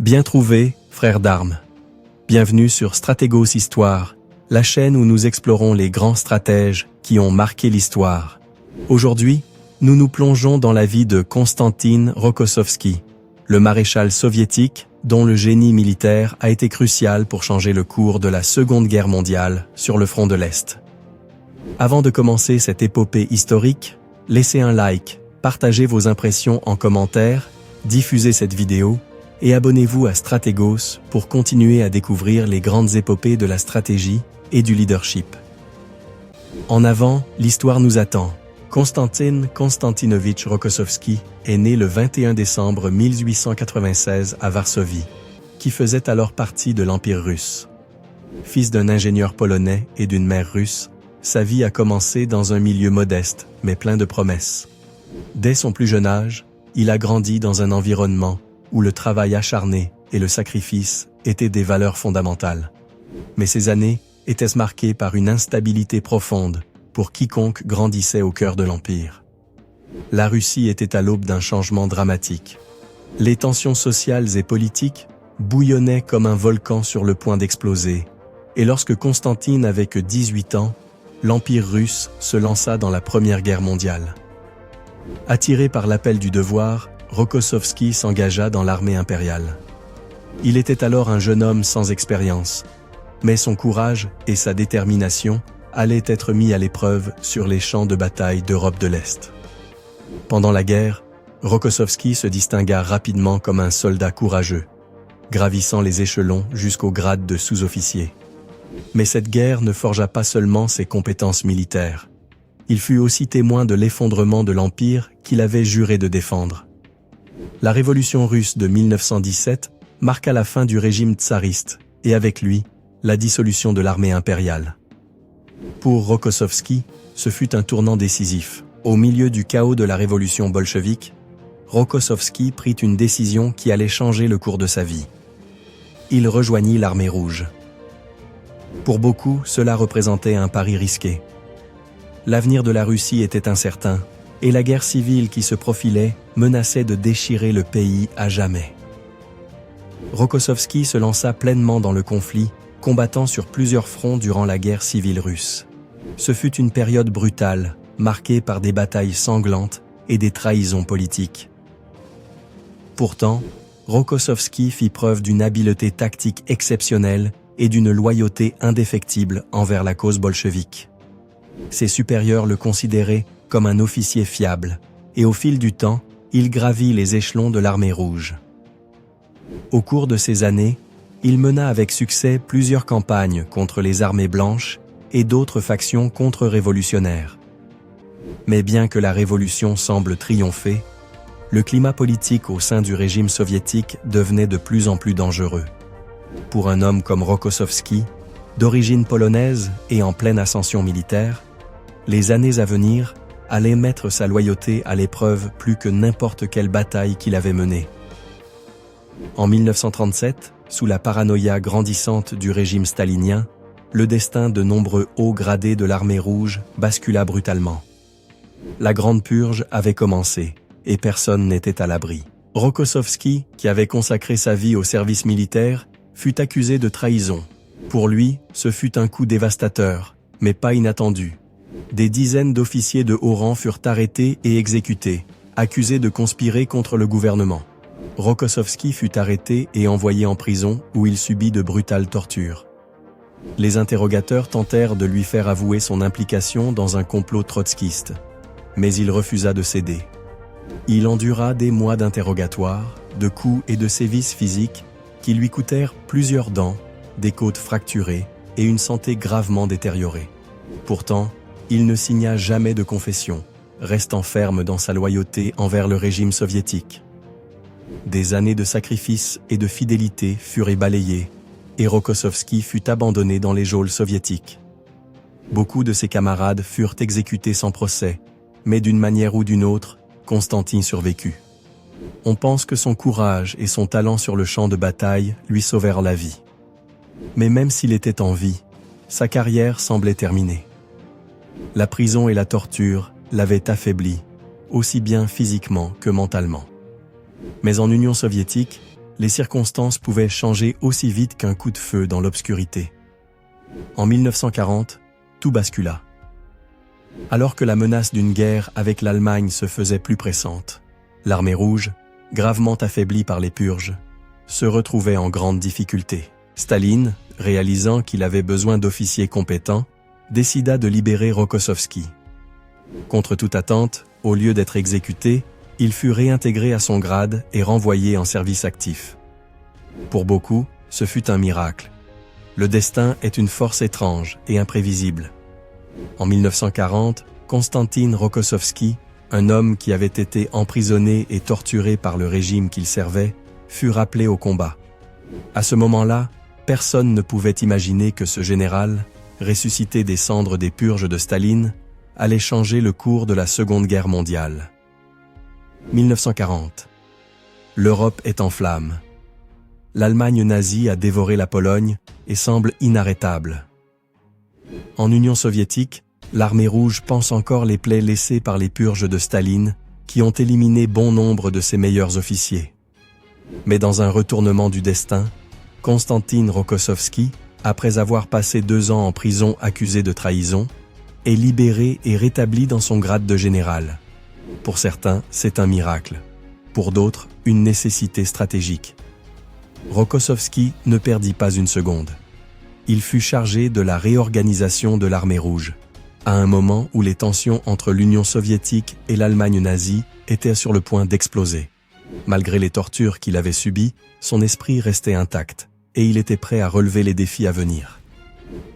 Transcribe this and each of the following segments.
Bien trouvé, frères d'armes. Bienvenue sur Stratégos Histoire, la chaîne où nous explorons les grands stratèges qui ont marqué l'histoire. Aujourd'hui, nous nous plongeons dans la vie de Konstantin Rokossovski, le maréchal soviétique dont le génie militaire a été crucial pour changer le cours de la Seconde Guerre mondiale sur le front de l'Est. Avant de commencer cette épopée historique, laissez un like, partagez vos impressions en commentaire, diffusez cette vidéo et abonnez-vous à Stratégos pour continuer à découvrir les grandes épopées de la stratégie et du leadership. En avant, l'histoire nous attend. Konstantin Konstantinovitch Rokossovski est né le 21 décembre 1896 à Varsovie, qui faisait alors partie de l'Empire russe. Fils d'un ingénieur polonais et d'une mère russe, sa vie a commencé dans un milieu modeste, mais plein de promesses. Dès son plus jeune âge, il a grandi dans un environnement où le travail acharné et le sacrifice étaient des valeurs fondamentales. Mais ces années étaient marquées par une instabilité profonde pour quiconque grandissait au cœur de l'Empire. La Russie était à l'aube d'un changement dramatique. Les tensions sociales et politiques bouillonnaient comme un volcan sur le point d'exploser, et lorsque Konstantin n'avait que 18 ans, l'Empire russe se lança dans la Première Guerre mondiale. Attiré par l'appel du devoir, Rokossovski s'engagea dans l'armée impériale. Il était alors un jeune homme sans expérience, mais son courage et sa détermination allaient être mis à l'épreuve sur les champs de bataille d'Europe de l'Est. Pendant la guerre, Rokossovski se distingua rapidement comme un soldat courageux, gravissant les échelons jusqu'au grade de sous-officier. Mais cette guerre ne forgea pas seulement ses compétences militaires. Il fut aussi témoin de l'effondrement de l'Empire qu'il avait juré de défendre. La révolution russe de 1917 marqua la fin du régime tsariste et avec lui, la dissolution de l'armée impériale. Pour Rokossovski, ce fut un tournant décisif. Au milieu du chaos de la révolution bolchevique, Rokossovski prit une décision qui allait changer le cours de sa vie. Il rejoignit l'armée rouge. Pour beaucoup, cela représentait un pari risqué. L'avenir de la Russie était incertain, et la guerre civile qui se profilait menaçait de déchirer le pays à jamais. Rokossovski se lança pleinement dans le conflit, combattant sur plusieurs fronts durant la guerre civile russe. Ce fut une période brutale, marquée par des batailles sanglantes et des trahisons politiques. Pourtant, Rokossovski fit preuve d'une habileté tactique exceptionnelle et d'une loyauté indéfectible envers la cause bolchevique. Ses supérieurs le considéraient comme un officier fiable, et au fil du temps, il gravit les échelons de l'armée rouge. Au cours de ces années, il mena avec succès plusieurs campagnes contre les armées blanches et d'autres factions contre-révolutionnaires. Mais bien que la révolution semble triompher, le climat politique au sein du régime soviétique devenait de plus en plus dangereux. Pour un homme comme Rokossovski, d'origine polonaise et en pleine ascension militaire, les années à venir allaient mettre sa loyauté à l'épreuve plus que n'importe quelle bataille qu'il avait menée. En 1937, sous la paranoïa grandissante du régime stalinien, le destin de nombreux hauts gradés de l'armée rouge bascula brutalement. La Grande Purge avait commencé, et personne n'était à l'abri. Rokossovski, qui avait consacré sa vie au service militaire, fut accusé de trahison. Pour lui, ce fut un coup dévastateur, mais pas inattendu. Des dizaines d'officiers de haut rang furent arrêtés et exécutés, accusés de conspirer contre le gouvernement. Rokossovski fut arrêté et envoyé en prison où il subit de brutales tortures. Les interrogateurs tentèrent de lui faire avouer son implication dans un complot trotskiste, mais il refusa de céder. Il endura des mois d'interrogatoire, de coups et de sévices physiques qui lui coûtèrent plusieurs dents, des côtes fracturées et une santé gravement détériorée. Pourtant, il ne signa jamais de confession, restant ferme dans sa loyauté envers le régime soviétique. Des années de sacrifice et de fidélité furent balayées, et Rokossovski fut abandonné dans les geôles soviétiques. Beaucoup de ses camarades furent exécutés sans procès, mais d'une manière ou d'une autre, Konstantin survécut. On pense que son courage et son talent sur le champ de bataille lui sauvèrent la vie. Mais même s'il était en vie, sa carrière semblait terminée. La prison et la torture l'avaient affaibli, aussi bien physiquement que mentalement. Mais en Union soviétique, les circonstances pouvaient changer aussi vite qu'un coup de feu dans l'obscurité. En 1940, tout bascula. Alors que la menace d'une guerre avec l'Allemagne se faisait plus pressante, l'armée rouge, gravement affaiblie par les purges, se retrouvait en grande difficulté. Staline, réalisant qu'il avait besoin d'officiers compétents, décida de libérer Rokossovski. Contre toute attente, au lieu d'être exécuté, il fut réintégré à son grade et renvoyé en service actif. Pour beaucoup, ce fut un miracle. Le destin est une force étrange et imprévisible. En 1940, Konstantin Rokossovski, un homme qui avait été emprisonné et torturé par le régime qu'il servait, fut rappelé au combat. À ce moment-là, personne ne pouvait imaginer que ce général, ressuscité des cendres des purges de Staline, allait changer le cours de la Seconde Guerre mondiale. 1940. L'Europe est en flammes. L'Allemagne nazie a dévoré la Pologne et semble inarrêtable. En Union soviétique, l'armée rouge pense encore les plaies laissées par les purges de Staline, qui ont éliminé bon nombre de ses meilleurs officiers. Mais dans un retournement du destin, Konstantin Rokossovski, après avoir passé 2 ans en prison accusé de trahison, est libéré et rétabli dans son grade de général. Pour certains, c'est un miracle. Pour d'autres, une nécessité stratégique. Rokossovski ne perdit pas une seconde. Il fut chargé de la réorganisation de l'armée rouge, à un moment où les tensions entre l'Union soviétique et l'Allemagne nazie étaient sur le point d'exploser. Malgré les tortures qu'il avait subies, son esprit restait intact, et il était prêt à relever les défis à venir.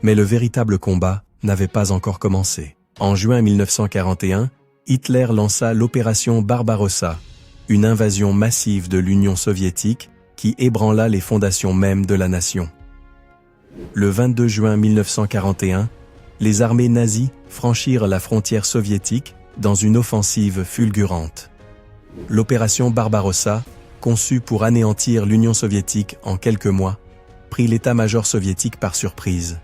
Mais le véritable combat n'avait pas encore commencé. En juin 1941, Hitler lança l'opération Barbarossa, une invasion massive de l'Union soviétique qui ébranla les fondations mêmes de la nation. Le 22 juin 1941, les armées nazies franchirent la frontière soviétique dans une offensive fulgurante. L'opération Barbarossa, conçue pour anéantir l'Union soviétique en quelques mois, prit l'état-major soviétique par surprise.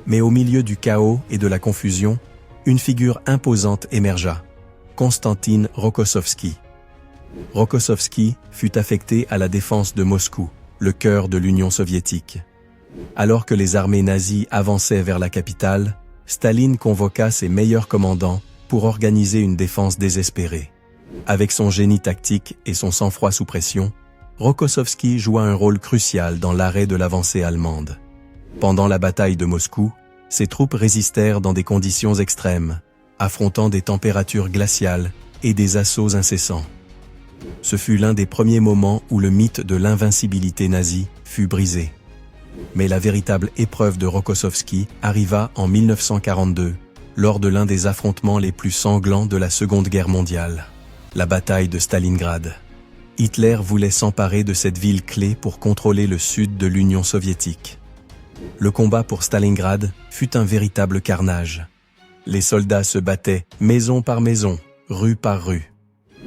Mais au milieu du chaos et de la confusion, une figure imposante émergea, Konstantin Rokossovski. Rokossovski fut affecté à la défense de Moscou, le cœur de l'Union soviétique. Alors que les armées nazies avançaient vers la capitale, Staline convoqua ses meilleurs commandants pour organiser une défense désespérée. Avec son génie tactique et son sang-froid sous pression, Rokossovski joua un rôle crucial dans l'arrêt de l'avancée allemande. Pendant la bataille de Moscou, ses troupes résistèrent dans des conditions extrêmes, affrontant des températures glaciales et des assauts incessants. Ce fut l'un des premiers moments où le mythe de l'invincibilité nazie fut brisé. Mais la véritable épreuve de Rokossovski arriva en 1942, lors de l'un des affrontements les plus sanglants de la Seconde Guerre mondiale, la bataille de Stalingrad. Hitler voulait s'emparer de cette ville clé pour contrôler le sud de l'Union soviétique. Le combat pour Stalingrad fut un véritable carnage. Les soldats se battaient maison par maison, rue par rue.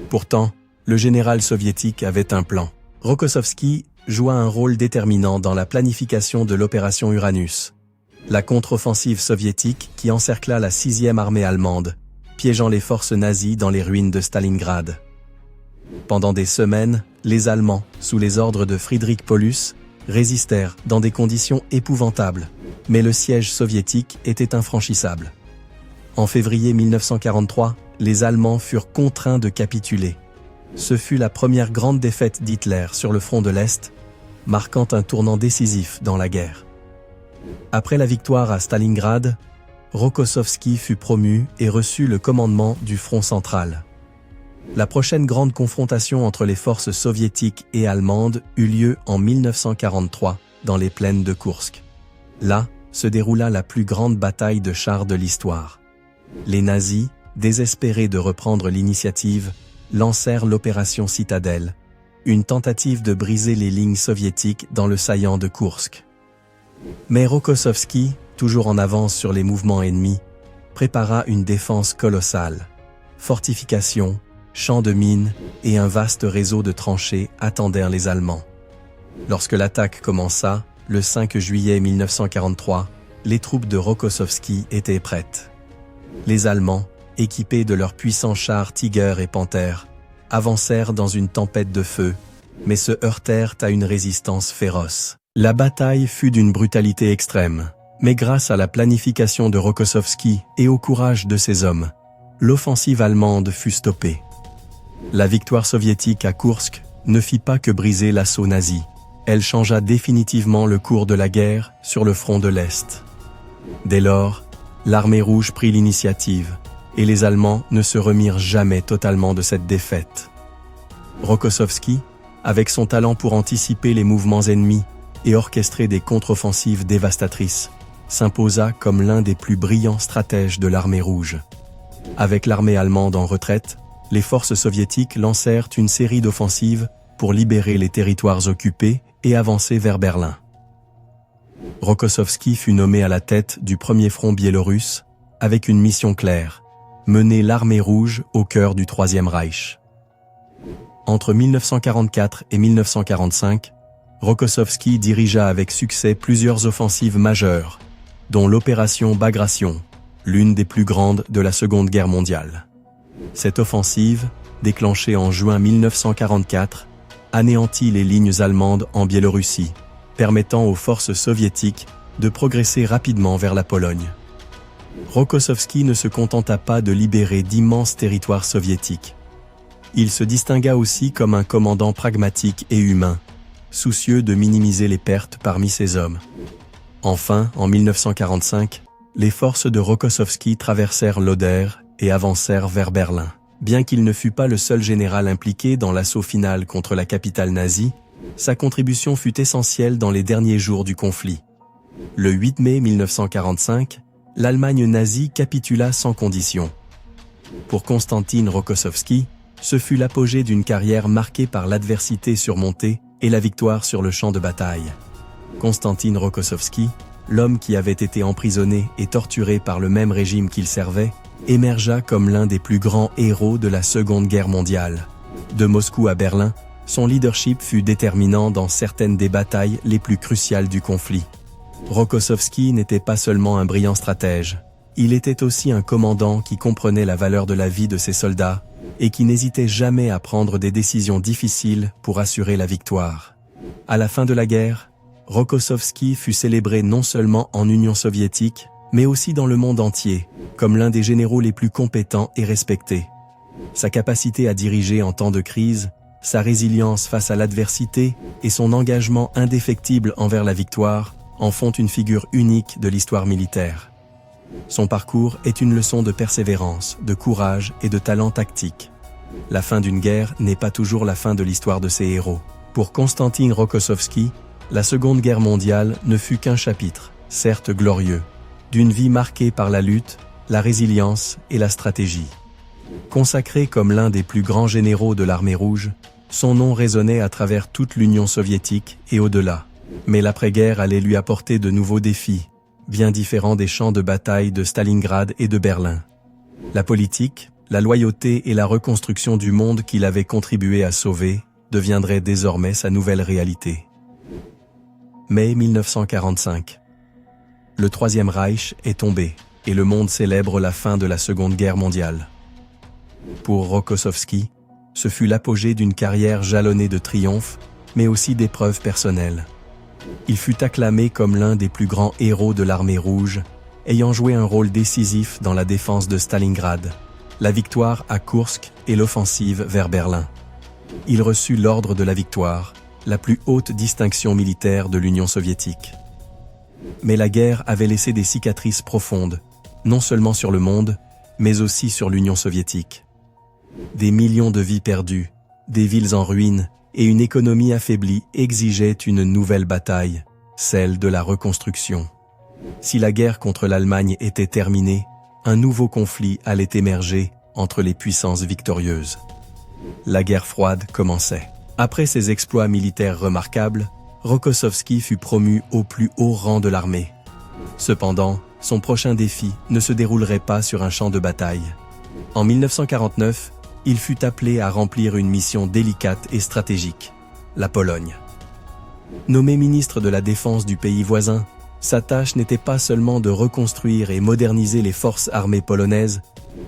Pourtant, le général soviétique avait un plan. Rokossovski joua un rôle déterminant dans la planification de l'opération Uranus, la contre-offensive soviétique qui encercla la 6e armée allemande, piégeant les forces nazies dans les ruines de Stalingrad. Pendant des semaines, les Allemands, sous les ordres de Friedrich Paulus, résistèrent dans des conditions épouvantables, mais le siège soviétique était infranchissable. En février 1943, les Allemands furent contraints de capituler. Ce fut la première grande défaite d'Hitler sur le front de l'Est, marquant un tournant décisif dans la guerre. Après la victoire à Stalingrad, Rokossovski fut promu et reçut le commandement du front central. La prochaine grande confrontation entre les forces soviétiques et allemandes eut lieu en 1943 dans les plaines de Koursk. Là se déroula la plus grande bataille de chars de l'histoire. Les nazis, désespérés de reprendre l'initiative, lancèrent l'opération Citadelle, une tentative de briser les lignes soviétiques dans le saillant de Koursk. Mais Rokossovski, toujours en avance sur les mouvements ennemis, prépara une défense colossale. Fortifications, champs de mines et un vaste réseau de tranchées attendèrent les Allemands. Lorsque l'attaque commença, le 5 juillet 1943, les troupes de Rokossovski étaient prêtes. Les Allemands, équipés de leurs puissants chars Tiger et Panther, avancèrent dans une tempête de feu, mais se heurtèrent à une résistance féroce. La bataille fut d'une brutalité extrême, mais grâce à la planification de Rokossovski et au courage de ses hommes, l'offensive allemande fut stoppée. La victoire soviétique à Koursk ne fit pas que briser l'assaut nazi. Elle changea définitivement le cours de la guerre sur le front de l'Est. Dès lors, l'armée rouge prit l'initiative, et les Allemands ne se remirent jamais totalement de cette défaite. Rokossovski, avec son talent pour anticiper les mouvements ennemis et orchestrer des contre-offensives dévastatrices, s'imposa comme l'un des plus brillants stratèges de l'armée rouge. Avec l'armée allemande en retraite, les forces soviétiques lancèrent une série d'offensives pour libérer les territoires occupés et avancer vers Berlin. Rokossovski fut nommé à la tête du premier front biélorusse avec une mission claire, mener l'armée rouge au cœur du Troisième Reich. Entre 1944 et 1945, Rokossovski dirigea avec succès plusieurs offensives majeures, dont l'opération Bagration, l'une des plus grandes de la Seconde Guerre mondiale. Cette offensive, déclenchée en juin 1944, anéantit les lignes allemandes en Biélorussie, permettant aux forces soviétiques de progresser rapidement vers la Pologne. Rokossovski ne se contenta pas de libérer d'immenses territoires soviétiques. Il se distingua aussi comme un commandant pragmatique et humain, soucieux de minimiser les pertes parmi ses hommes. Enfin, en 1945, les forces de Rokossovski traversèrent l'Oder et avancèrent vers Berlin. Bien qu'il ne fût pas le seul général impliqué dans l'assaut final contre la capitale nazie, sa contribution fut essentielle dans les derniers jours du conflit. Le 8 mai 1945, l'Allemagne nazie capitula sans condition. Pour Konstantin Rokossovski, ce fut l'apogée d'une carrière marquée par l'adversité surmontée et la victoire sur le champ de bataille. Konstantin Rokossovski, l'homme qui avait été emprisonné et torturé par le même régime qu'il servait, émergea comme l'un des plus grands héros de la Seconde Guerre mondiale. De Moscou à Berlin, son leadership fut déterminant dans certaines des batailles les plus cruciales du conflit. Rokossovski n'était pas seulement un brillant stratège, il était aussi un commandant qui comprenait la valeur de la vie de ses soldats et qui n'hésitait jamais à prendre des décisions difficiles pour assurer la victoire. À la fin de la guerre, Rokossovski fut célébré non seulement en Union soviétique, mais aussi dans le monde entier, comme l'un des généraux les plus compétents et respectés. Sa capacité à diriger en temps de crise, sa résilience face à l'adversité et son engagement indéfectible envers la victoire en font une figure unique de l'histoire militaire. Son parcours est une leçon de persévérance, de courage et de talent tactique. La fin d'une guerre n'est pas toujours la fin de l'histoire de ses héros. Pour Konstantin Rokossovski, la Seconde Guerre mondiale ne fut qu'un chapitre, certes glorieux, d'une vie marquée par la lutte, la résilience et la stratégie. Consacré comme l'un des plus grands généraux de l'armée rouge, son nom résonnait à travers toute l'Union soviétique et au-delà. Mais l'après-guerre allait lui apporter de nouveaux défis, bien différents des champs de bataille de Stalingrad et de Berlin. La politique, la loyauté et la reconstruction du monde qu'il avait contribué à sauver deviendraient désormais sa nouvelle réalité. Mai 1945. Le Troisième Reich est tombé, et le monde célèbre la fin de la Seconde Guerre mondiale. Pour Rokossovski, ce fut l'apogée d'une carrière jalonnée de triomphes, mais aussi d'épreuves personnelles. Il fut acclamé comme l'un des plus grands héros de l'armée rouge, ayant joué un rôle décisif dans la défense de Stalingrad, la victoire à Koursk et l'offensive vers Berlin. Il reçut l'ordre de la victoire, la plus haute distinction militaire de l'Union soviétique. Mais la guerre avait laissé des cicatrices profondes, non seulement sur le monde, mais aussi sur l'Union soviétique. Des millions de vies perdues, des villes en ruines et une économie affaiblie exigeaient une nouvelle bataille, celle de la reconstruction. Si la guerre contre l'Allemagne était terminée, un nouveau conflit allait émerger entre les puissances victorieuses. La guerre froide commençait. Après ses exploits militaires remarquables, Rokossovski fut promu au plus haut rang de l'armée. Cependant, son prochain défi ne se déroulerait pas sur un champ de bataille. En 1949, il fut appelé à remplir une mission délicate et stratégique, la Pologne. Nommé ministre de la Défense du pays voisin, sa tâche n'était pas seulement de reconstruire et moderniser les forces armées polonaises,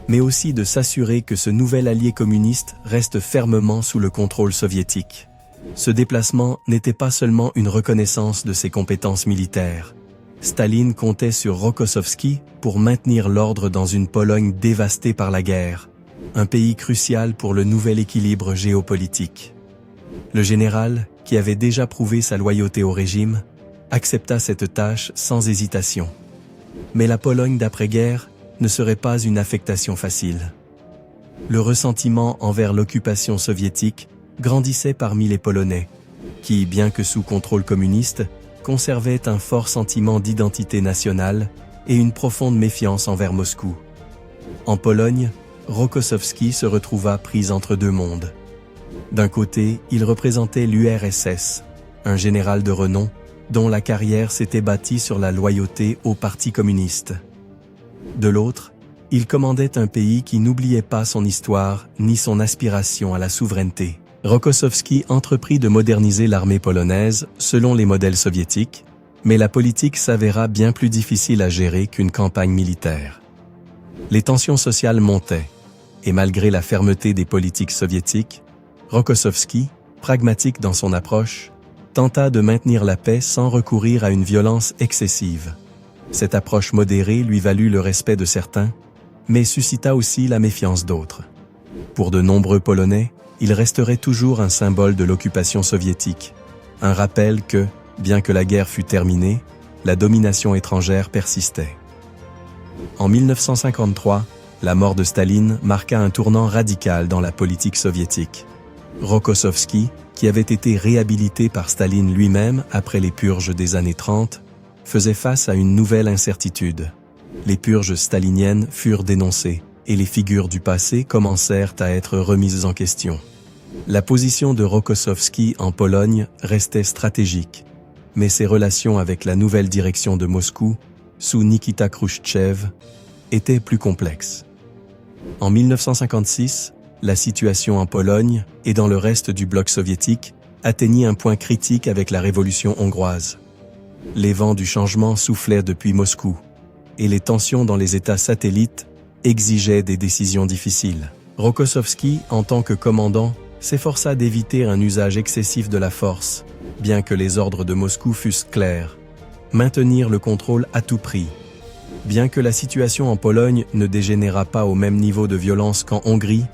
mais aussi de s'assurer que ce nouvel allié communiste reste fermement sous le contrôle soviétique. Ce déplacement n'était pas seulement une reconnaissance de ses compétences militaires. Staline comptait sur Rokossovski pour maintenir l'ordre dans une Pologne dévastée par la guerre, un pays crucial pour le nouvel équilibre géopolitique. Le général, qui avait déjà prouvé sa loyauté au régime, accepta cette tâche sans hésitation. Mais la Pologne d'après-guerre ne serait pas une affectation facile. Le ressentiment envers l'occupation soviétique grandissait parmi les Polonais, qui, bien que sous contrôle communiste, conservaient un fort sentiment d'identité nationale et une profonde méfiance envers Moscou. En Pologne, Rokossovski se retrouva pris entre deux mondes. D'un côté, il représentait l'URSS, un général de renom dont la carrière s'était bâtie sur la loyauté au Parti communiste. De l'autre, il commandait un pays qui n'oubliait pas son histoire ni son aspiration à la souveraineté. Rokossovski entreprit de moderniser l'armée polonaise selon les modèles soviétiques, mais la politique s'avéra bien plus difficile à gérer qu'une campagne militaire. Les tensions sociales montaient, et malgré la fermeté des politiques soviétiques, Rokossovski, pragmatique dans son approche, tenta de maintenir la paix sans recourir à une violence excessive. Cette approche modérée lui valut le respect de certains, mais suscita aussi la méfiance d'autres. Pour de nombreux Polonais, il resterait toujours un symbole de l'occupation soviétique, un rappel que, bien que la guerre fût terminée, la domination étrangère persistait. En 1953, la mort de Staline marqua un tournant radical dans la politique soviétique. Rokossovski, qui avait été réhabilité par Staline lui-même après les purges des années 30, faisait face à une nouvelle incertitude. Les purges staliniennes furent dénoncées, et les figures du passé commencèrent à être remises en question. La position de Rokossovski en Pologne restait stratégique, mais ses relations avec la nouvelle direction de Moscou, sous Nikita Khrouchtchev, étaient plus complexes. En 1956, la situation en Pologne et dans le reste du bloc soviétique atteignit un point critique avec la révolution hongroise. Les vents du changement soufflaient depuis Moscou, et les tensions dans les États satellites exigeaient des décisions difficiles. Rokossovski, en tant que commandant, s'efforça d'éviter un usage excessif de la force, bien que les ordres de Moscou fussent clairs. Maintenir le contrôle à tout prix. Bien que la situation en Pologne ne dégénéra pas au même niveau de violence qu'en Hongrie,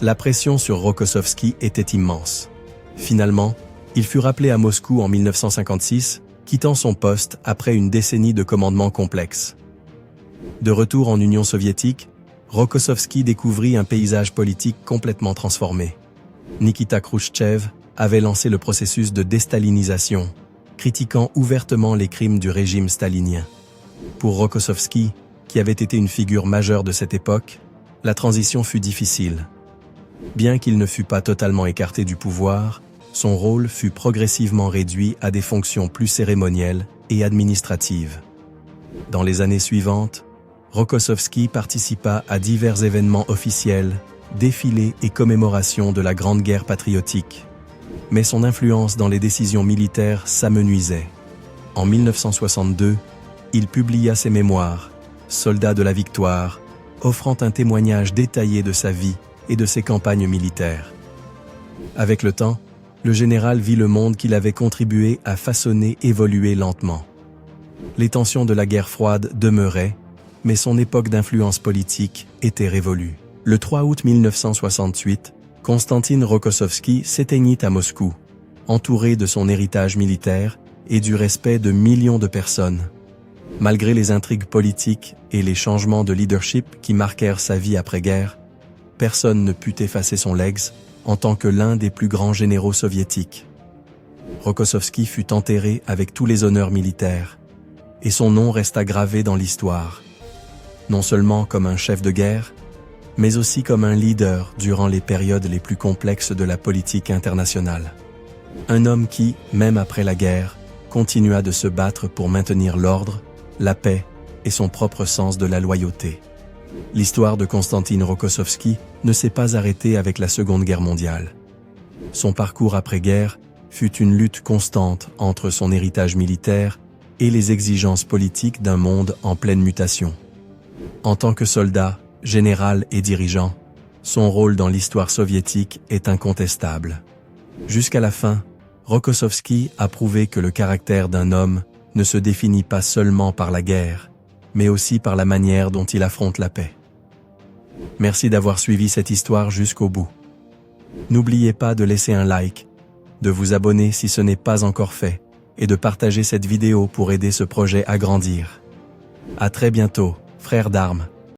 la pression sur Rokossovski était immense. Finalement, il fut rappelé à Moscou en 1956, quittant son poste après une décennie de commandement complexe. De retour en Union soviétique, Rokossovski découvrit un paysage politique complètement transformé. Nikita Khrouchtchev avait lancé le processus de déstalinisation, critiquant ouvertement les crimes du régime stalinien. Pour Rokossovski, qui avait été une figure majeure de cette époque, la transition fut difficile. Bien qu'il ne fût pas totalement écarté du pouvoir, son rôle fut progressivement réduit à des fonctions plus cérémonielles et administratives. Dans les années suivantes, Rokossovski participa à divers événements officiels, défilés et commémorations de la Grande Guerre patriotique. Mais son influence dans les décisions militaires s'amenuisait. En 1962, il publia ses mémoires, Soldat de la victoire, offrant un témoignage détaillé de sa vie et de ses campagnes militaires. Avec le temps, le général vit le monde qu'il avait contribué à façonner évoluer lentement. Les tensions de la guerre froide demeuraient, mais son époque d'influence politique était révolue. Le 3 août 1968, Konstantin Rokossovski s'éteignit à Moscou, entouré de son héritage militaire et du respect de millions de personnes. Malgré les intrigues politiques et les changements de leadership qui marquèrent sa vie après-guerre, personne ne put effacer son legs en tant que l'un des plus grands généraux soviétiques. Rokossovski fut enterré avec tous les honneurs militaires, et son nom resta gravé dans l'histoire, non seulement comme un chef de guerre, mais aussi comme un leader durant les périodes les plus complexes de la politique internationale. Un homme qui, même après la guerre, continua de se battre pour maintenir l'ordre, la paix et son propre sens de la loyauté. L'histoire de Konstantin Rokossovski ne s'est pas arrêtée avec la Seconde Guerre mondiale. Son parcours après-guerre fut une lutte constante entre son héritage militaire et les exigences politiques d'un monde en pleine mutation. En tant que soldat, général et dirigeant, son rôle dans l'histoire soviétique est incontestable. Jusqu'à la fin, Rokossovski a prouvé que le caractère d'un homme ne se définit pas seulement par la guerre, mais aussi par la manière dont il affronte la paix. Merci d'avoir suivi cette histoire jusqu'au bout. N'oubliez pas de laisser un like, de vous abonner si ce n'est pas encore fait, et de partager cette vidéo pour aider ce projet à grandir. À très bientôt, frères d'armes.